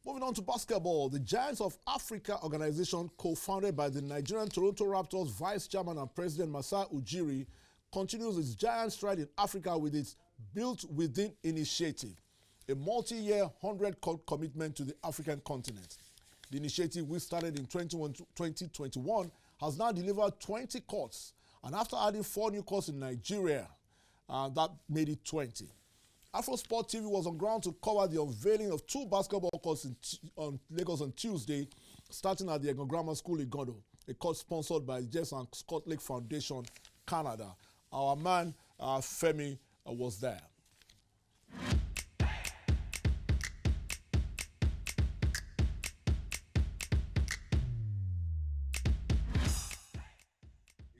Moving on to basketball, the Giants of Africa organization, co-founded by the Nigerian Toronto Raptors Vice Chairman and President Masai Ujiri, continues its giant stride in Africa with its Built Within initiative, a multi-year 100-court commitment to the African continent. The initiative, which started in 2021, has now delivered 20 courts, and after adding 4 new courts in Nigeria, that made it 20. Afrosport TV was on ground to cover the unveiling of 2 basketball courts on Lagos on Tuesday, starting at the Egon Grammar School in Gondo, a court sponsored by the Jess and Scott Lake Foundation, Canada. Our man, Femi, was there.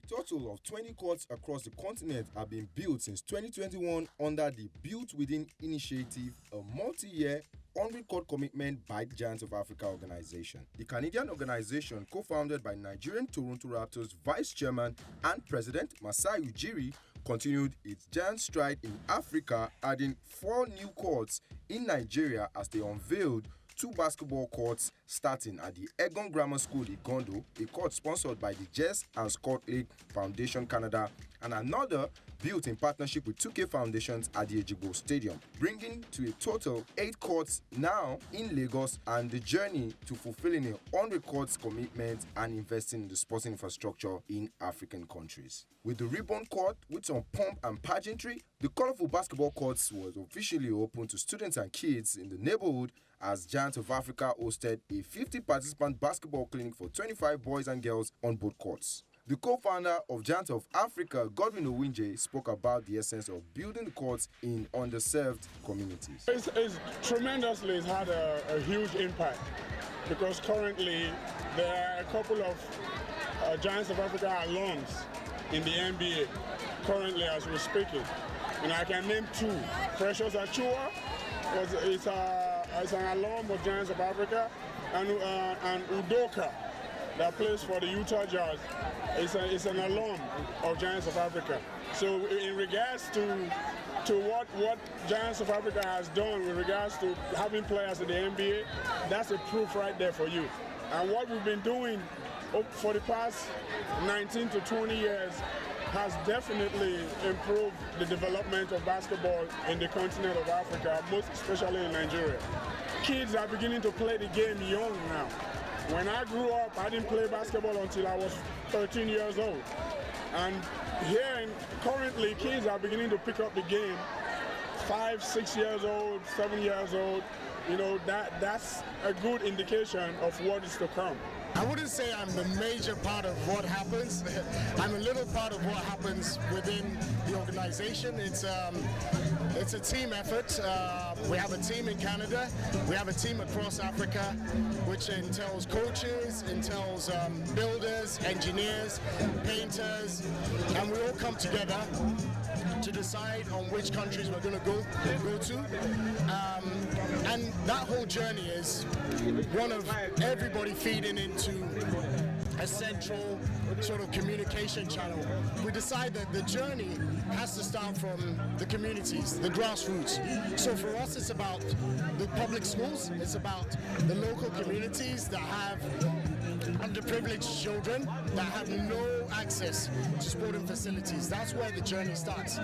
A total of 20 courts across the continent have been built since 2021 under the Built Within initiative, a multi-year 100-court commitment by the Giants of Africa organization. The Canadian organization, co-founded by Nigerian Toronto Raptors Vice Chairman and President Masai Ujiri, continued its giant stride in Africa, adding 4 new courts in Nigeria as they unveiled 2 basketball courts starting at the Egon Grammar School in Gondo, a court sponsored by the Jess and Scott Lake Foundation Canada, and another built in partnership with 2K Foundations at the Ejigbo Stadium, bringing to a total 8 courts now in Lagos, and the journey to fulfilling a 100 courts commitment and investing in the sporting infrastructure in African countries. With the ribbon court with some pomp and pageantry, the colorful basketball courts was officially open to students and kids in the neighborhood as Giants of Africa hosted a 50-participant basketball clinic for 25 boys and girls on both courts. The co-founder of Giants of Africa, Godwin Owinje, spoke about the essence of building the courts in underserved communities. It's tremendously had a huge impact because currently there are a couple of Giants of Africa alums in the NBA currently as we're speaking. And I can name 2. Precious Achua is an alum of Giants of Africa, and Udoka, that plays for the Utah Jazz, is an alum of Giants of Africa. So in regards to what Giants of Africa has done with regards to having players in the NBA, that's a proof right there for you. And what we've been doing for the past 19 to 20 years has definitely improved the development of basketball in the continent of Africa, most especially in Nigeria. Kids are beginning to play the game young now. When I grew up, I didn't play basketball until I was 13 years old. And here, currently, kids are beginning to pick up the game 5, 6 years old, 7 years old. You know, that's a good indication of what is to come. I wouldn't say I'm the major part of what happens. I'm a little part of what happens within the organization. It's a team effort. We have a team in Canada. We have a team across Africa, which entails coaches, entails builders, engineers, painters, and we all come together to decide on which countries we're going to go to. And that whole journey is one of everybody feeding into a central sort of communication channel. We decide that the journey has to start from the communities, the grassroots. So for us, it's about the public schools, it's about the local communities that have underprivileged children that have no access to sporting facilities. That's where the journey starts.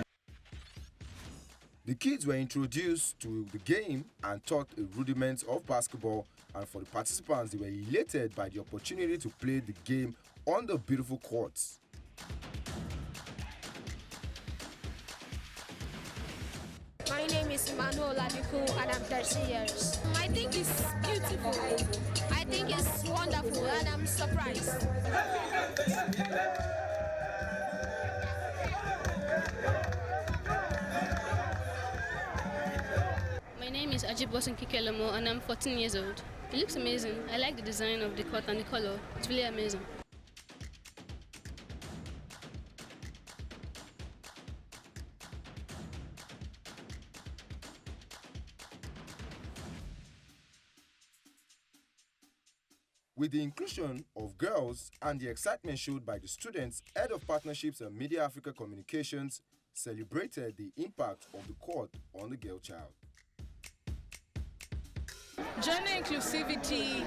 The kids were introduced to the game and taught the rudiments of basketball, and for the participants, they were elated by the opportunity to play the game on the beautiful courts. My name is Emmanuel Ladiku and I'm 30 years. I think it's beautiful. I think it's wonderful and I'm surprised. My name is Ajibosin Kikelemo and I'm 14 years old. It looks amazing. I like the design of the court and the color. It's really amazing. With the inclusion of girls and the excitement showed by the students, Head of Partnerships and Media Africa Communications celebrated the impact of the court on the girl child. Gender inclusivity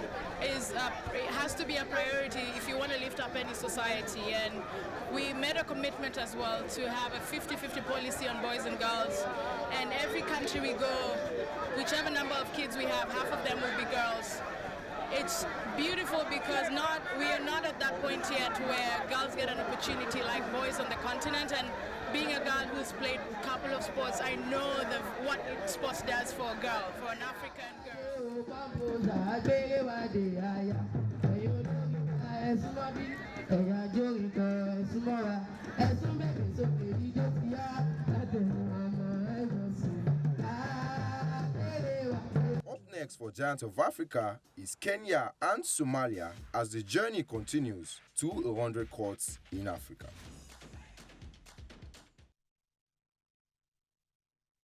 has to be a priority if you want to lift up any society, and we made a commitment as well to have a 50-50 policy on boys and girls, and every country we go, whichever number of kids we have, half of them will be girls. It's beautiful because we are not at that point yet where girls get an opportunity like boys on the continent, and being a girl who's played a couple of sports, I know what sports does for a girl, for an African girl. Up next for Giants of Africa is Kenya and Somalia as the journey continues to 100 courts in Africa.